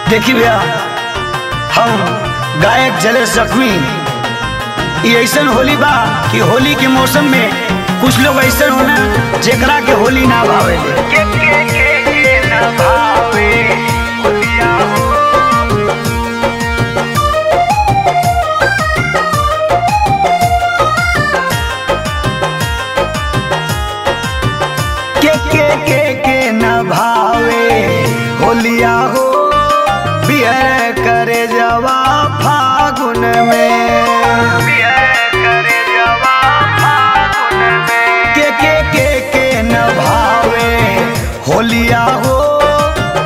देखी भैया, हम गायक जलेश जख्मी। ये ऐसा होली बा कि होली के मौसम में कुछ लोग ऐसा होना जेकरा के होली ना भावे ना भावे होलिया हो। के न भावे होलिया हो, बियर करे जवा फागुन में, बियर करे जवा फागुन में। के न भावे होलिया हो,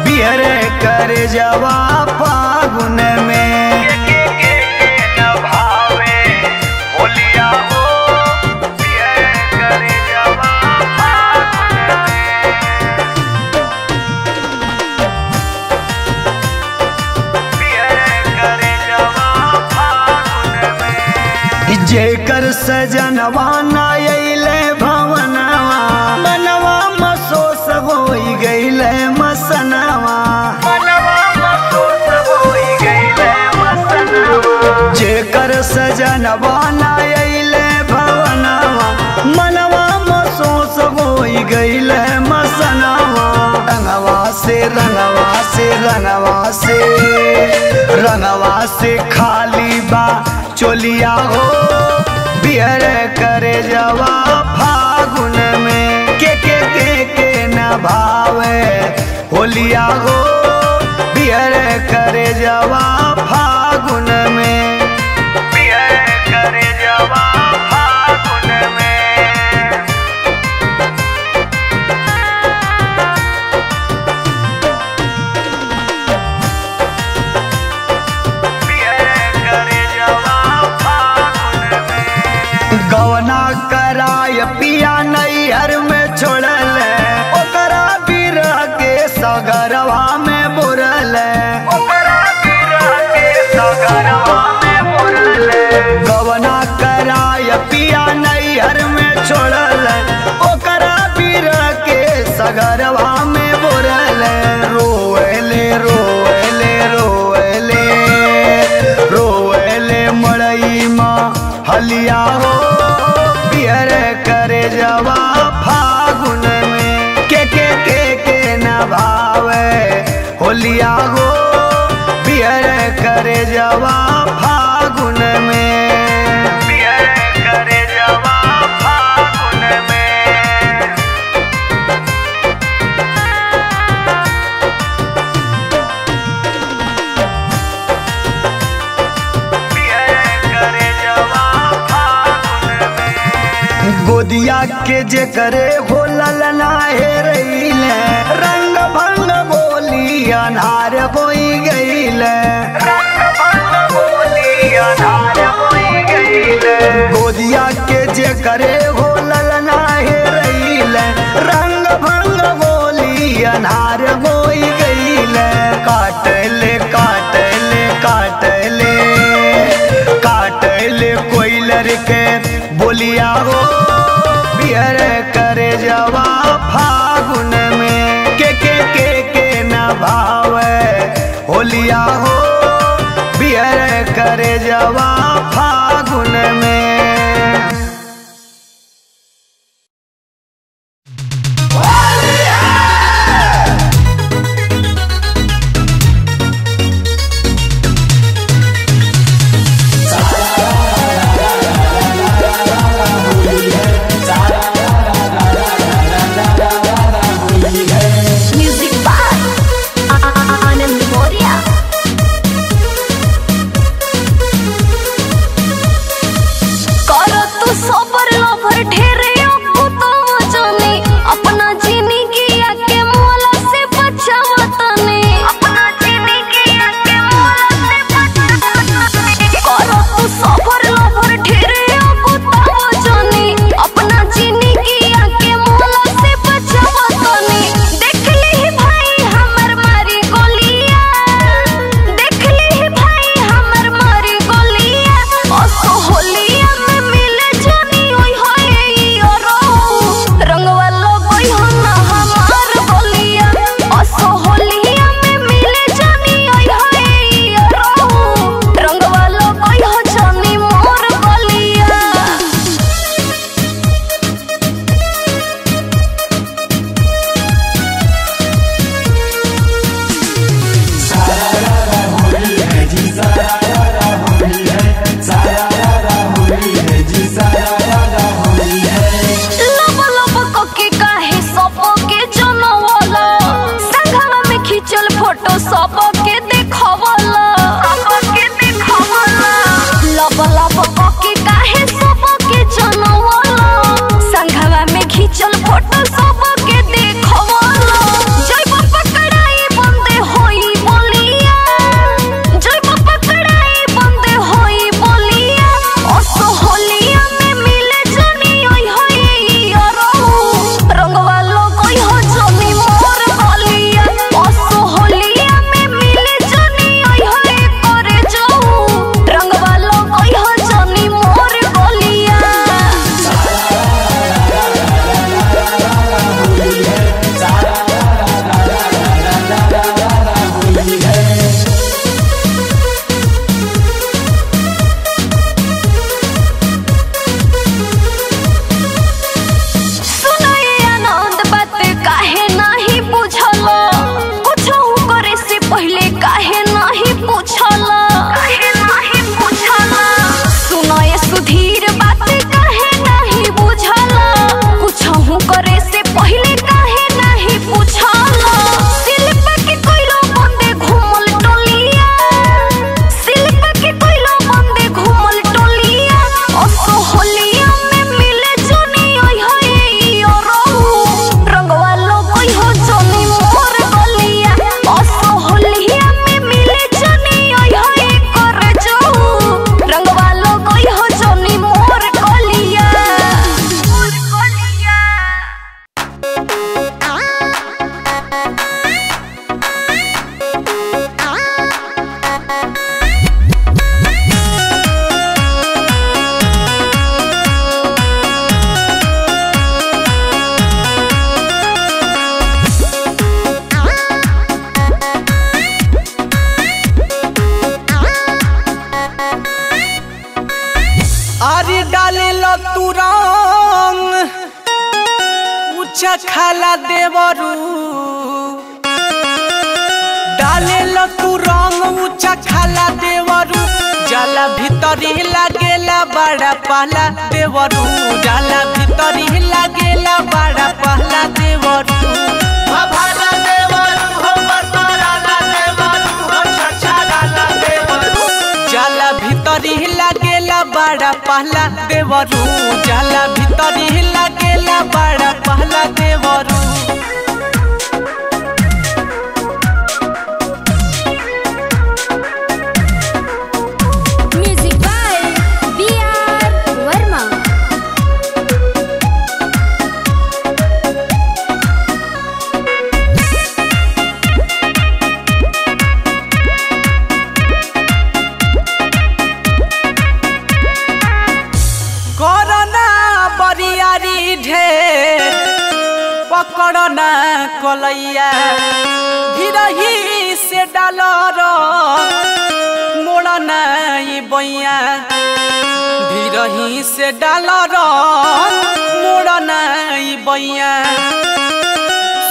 बियर करे जवा फागुन में। के न भावे होलिया हो, बियर करे जवा जेकर सजनवा ना अइले भवनवा, मनवा मसोस होई गइले मसनवा, मनवा मसोस होई गइले मसनवा। जेकर सजनवा ना अइले भवनवा, मनवा मसोस होई गइले मसनवा। रंगवा से रंगवा से रंगवा से रंगवा से खाली बा चोलिया हो, बियर करे जवा फागुन में। के न भावे होलिया हो, बियर करे जवा फागुन में, बियर करे जवा फागुन में। गवना कराय पिया नैहर में छोड़ल, ओकरा बिरह के सगरवा में बुरल, ओकरा बिरह के सगरवा में बुरल। गवना कराय पिया नैहर में छोड़ल, ओकरा बिरह के सगरवा में बुरल। रोएले रोएले रोएले रोएले मड़ई माँ हलिया हो, बियर करे जवा फागुन में। के न भावे होलिया हो, बियर करे जवा फागुन में, बियर करे जवा फागुन में। गोदिया के जे करे हो ललना हेरैले, रंग भंग बोली अनार बोई गईले, रंग भंग बोली अनार बोई गईले। गोदिया के जे करे हो ललना हेरैले, रंग भंग बोली अनार बोई गईले। काटले काटले काटले काटले कोयलर के बोलिया हो, बियर करे जवा फागुन में। के न भावे होलिया हो, बियर करे जवा फागुन में। खाला देवरू डाले लो तू रंग ऊंचा खाला देवरू जाला भीतरी लागेला बड़ा पहला देवरू जाला भीतरी लागेला बड़ा पहला देवरू भभाला देवरू हो बरतराला देवरू हो छछाला देवरू जाला भीतरी लागेला बड़ा पहला देवरू जाला भीतरी लागेला बड़ा पहला देवरू पकड़ना कलैया धीरही से डालर मोड़ना बैया धीरही से डालर मोड़ना बैया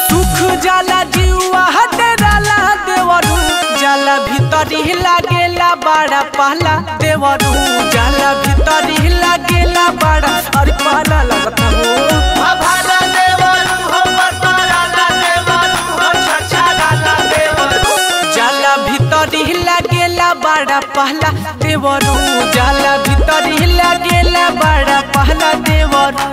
सुख जाला जीवा हटेला देवरू जाला भीतरी लागेला बड़ा पहला देवरू जाला भीतरी लागेला बड़ा अरे पहला लगता हो भभाला देवरू हो बरतराला देवरू हो छछाला देवरू जाला भीतरी लागेला बड़ा पहला देवरू जाला भीतरी लागेला बड़ा पहला देवरू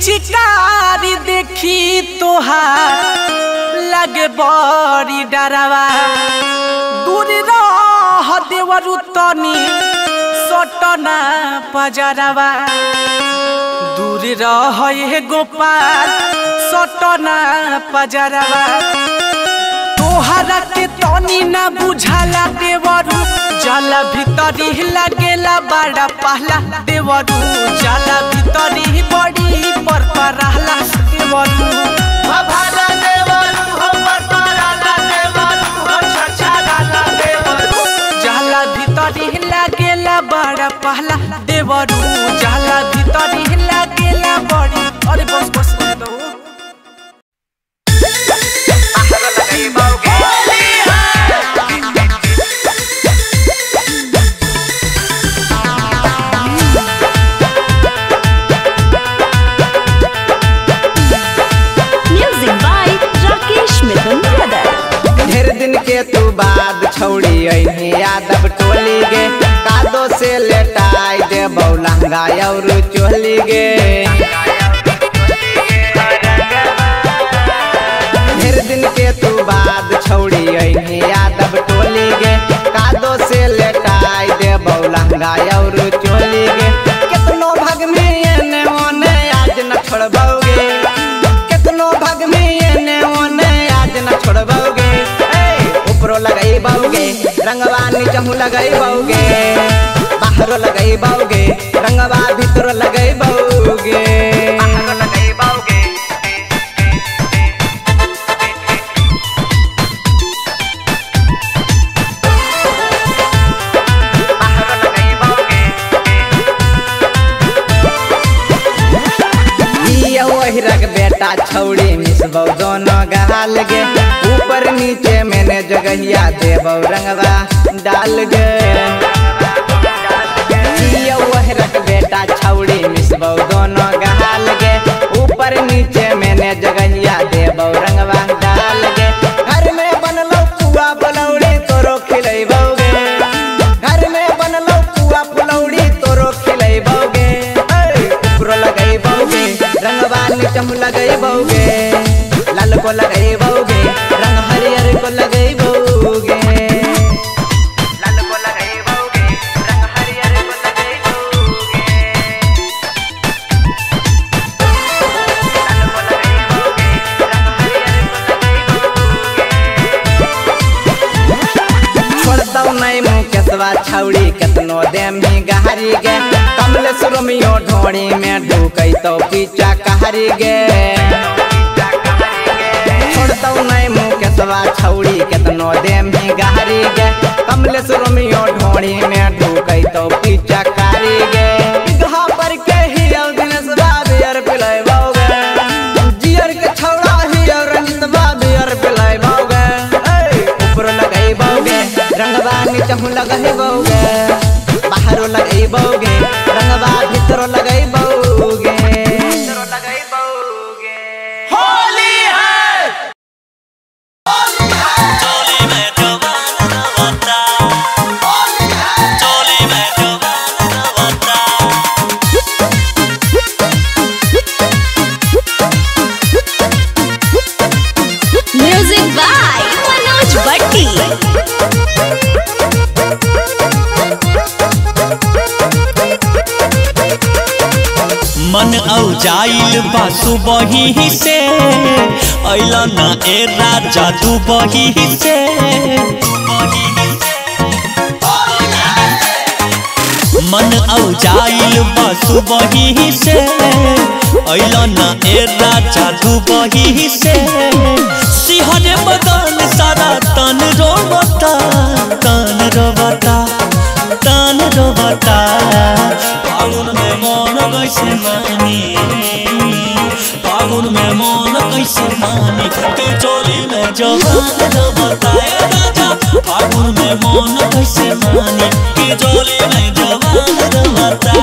चिकारी देखी तोहार लगे बड़ी डरावा दूर रह देवरू तनी सटना पजरावा दूर रह हे गोपाल सटना पजरावा तोहरा के तनी ना बुझाला देवरू जाला भीतरी लागेला बड़ा पहला देवरू जाला भीतरी बड़ी परपराला देवरू भभाला देवरू हो बरतराला देवरू हो छछाला देवरू जाला भीतरी लागेला बड़ा पहला देवरू जाला भीतरी लागेला बड़ी अरे बस बस कर दो तू बाद छौड़ी अइहे यादव टोली गे कादो से लेटाई दे बौलंगा और चोली गे ढेर दिन के तू बाद छौड़ी अइहे यादव टोली गे कादो से लेटाई दे बौलंगा और चोली गे कितनो भाग में एने ओने आज न छोड़बोगे कितनो भाग में एने ओने आज न छोड़बोगे ऊपरो लगाई बाऊगे रंगवा नीचहू लगाई बाऊगे बाहरो लगाई बाऊगे रंगवा भीतरो लगाई बाऊगे बाहरो लगाई बाऊगे बाहरो लगाई बाऊगे ये वही रग बेटा छौड़ी मिसबौ दोनों गहाल गे ऊपर नीचे मैंने जगहिया देबौ रंगवा डाल गे वह रख बेटा छौड़ी मिसबौ दोनों गहाल गे ऊपर नीचे मैंने जगहिया देबौ रंगवा डाल गे घर में बनलो पुआ पुलौड़ी तोरो खिलैबौगे घर में बनलो पुआ पुलौड़ी तोरो खिलैबौगे ऊपरो लगैबौगे रंगवा नीचम लगैबौगे लाल को लगैबौगे रंग हरियर को लगैबौगे लाल को लगैबौगे छौड़ी केतनो देम ही गहरी गे कमलेश रोमियो ढोड़ी में ढूकै तो पीछा कहरी गे छोड़तौ नहीं मुकेशवा छौड़ी केतनो देम ही गहरी गे कमलेश रोमियो ढोड़ी में ढूकै तो पीछा कहरी गे गहा पर के ही दिनेशवा बियर पिलाइबोगे जियर के छौड़ा ही रंजितवा बियर पिलाइबोगे ऊपर लगाइबोगे रंगवा नीचहु लगाइबोगे बाहरो लगाइबोगे रंगवा भीतर लगाइबोगे होली है चोली में जवान नवाता चोली में जवान नवाता म्यूजिक बाय मनोज भट्टी। मन औजाइल बा सुबही से अइला ना ए राजा दुबही से मन औजाइल बा सुबही से अइला ना ए राजा दुबही से सिहरे बदन सारा तन रोबता तन रोबता तन रोबता फागुन में मन कैसे मानी फागुन में मन कैसे मानी तू चोली में जवान रोबता ए राजा फागुन में मन कैसे मानी तू चोली में जवान रोबता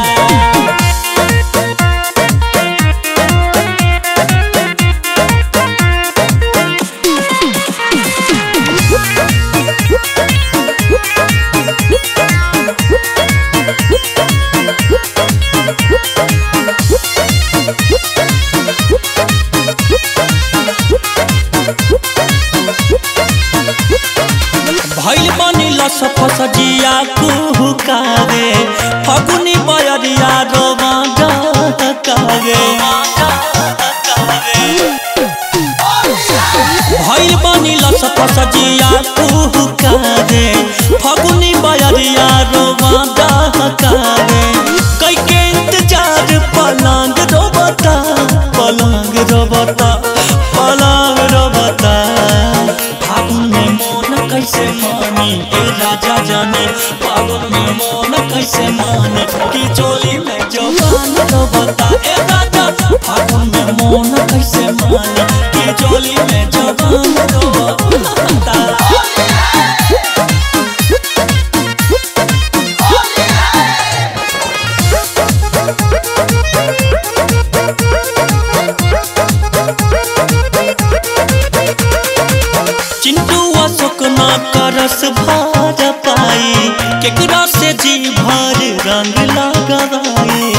भइल बनी लस फस जिया कुहुकावे फगुनी बयरिया रोवा डकावे भइल बनी लस फस जिया कुहुकावे फगुनी बयरिया रोवा डकावे कई के इंतजार पलंग रोबता पलंग रोबता पलंग रोबता फागुन में मन कैसे मानी ए राजा जाने फागुन में मन कैसे माने कि चोली में जवान रोबता ए राजा फागुन में मन कैसे माने कि चोली में जवान रोबता चिंटू अशोक ना करस भार पाई केकरा से जी भर रंग लगाई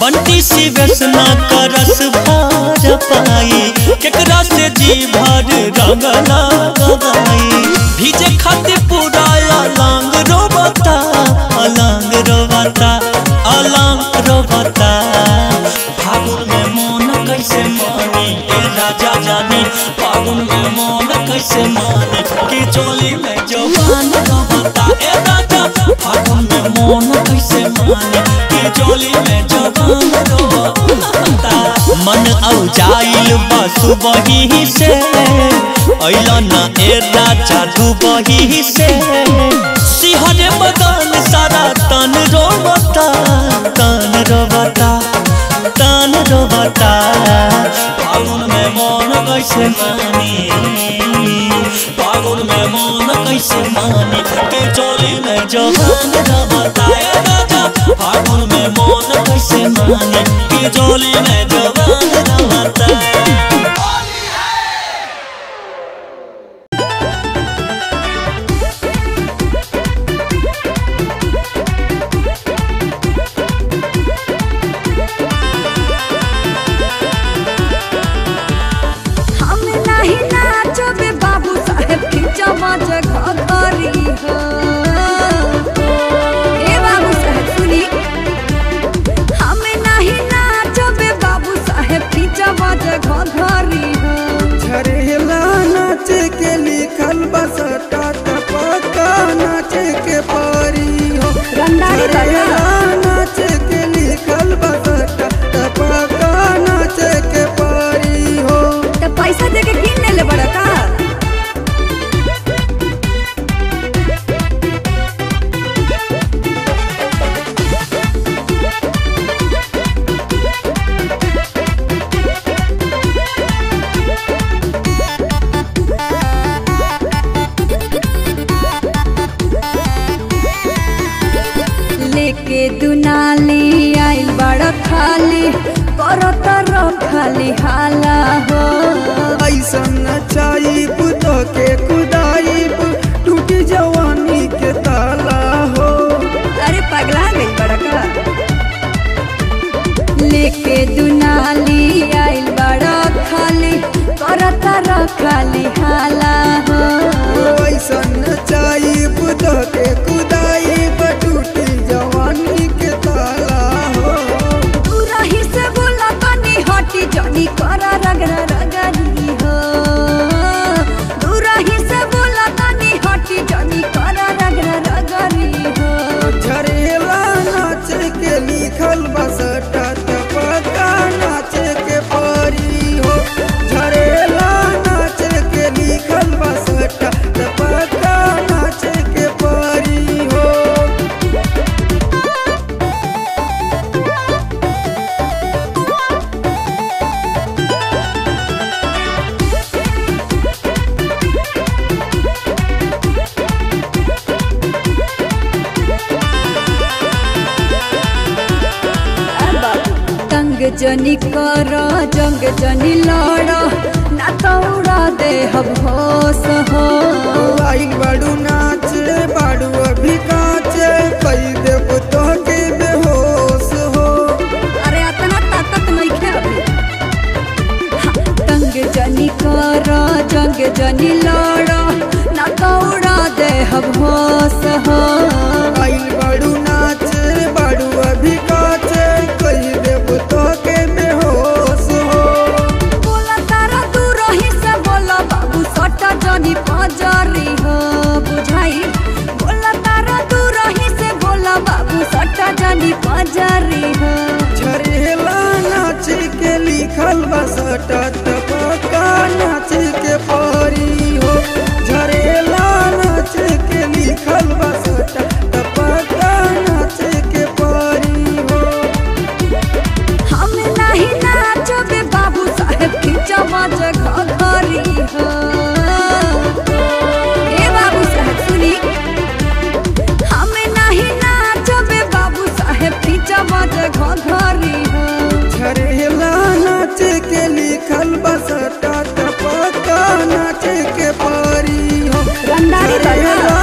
बंटी शिवेश ना करस भार पाई केकरा से जी भर रंग लगाई भीजे खातिर पूरा अलंग रोबता अलंग रोबता अलंग रोबता फागुन में मन कैसे मानी ए राजा जानी फागुन में मन कैसे मानी कि चोली में जवान रोबता ए राजा फागुन में मन कैसे मानी कि चोली में जवान रोबता मन औजाइल बा सुबही से अइला ना ए राजा दुबही से सिहरे बदन सारा तन रोबता तन रोबता तन रोबता फागुन में मन कैसे मानी फागुन में मन कैसे मानी के चोली में जवान रोबता ए राजा फागुन में मन कैसे मानी के चोली में जवान रोबता घ के परी हो रंडारी झरेला नाचे के लिखल बसटा टपका नाचे के परी हो। तो पैसा दे के किन ले बड़ा का लेके दुनाली आइल बड़ा खाली करत खाली हाला हो ऐसन नचाई तो के कुदाई टूटी जवानी के ताला हो। अरे पगला गई बड़ा का लेके दुनाली आइल बड़ा खाली करत खाली हाला हो ऐसन नचाई तो के कुदाई टूटी जवानी के ताला हो। तू रही से बोला तनी हटी जनी कर रगड़ा रगड़ी हो तू रही से बोला तनी हटी जनी कर रगड़ा रगड़ी हो। झरेला नाचे के लिखल बसटा टपका नाचे के परी हो झरेला नाचे के लिखल बसटा टपका नाचे के परी हो। तंग जनी कर जंग जनी लड़ ना तौड़ा दे हम होश हो आइल बाड़ू नाचे बाड़ू अभी काचे कई देव तो के बेहोश हो। अरे इतना ताकत नहीं खे अभी तंग जनी कर जंग जनी लड़ ना तौड़ा दे हम होश हो आइल बाड़ू नाचे बाड़ू अभी काचे कई देव तो के बेहोश हो। बोला तारा तू रही से बोला बाबू सटा जनी पजरी हो बुझाई बोला तारा तू रही से बोला बाबू सटा जनी पजरी हो। झरेला नाचे के लिखल बसटा टपका नाचे के परी हो झरेला नाचे के लिखल बसटा टपका नाचे के परी हो। हम नहीं नाचबे बाबू साहेब खींचा मज घरी हो ए बाबू साहेब सुनी हम नहीं नाचबे बाबू साहेब खींचा मज घरी हो। झरेला नाचे के लिखल बसटा टपका नाचे के परी हो रंडारी झरेला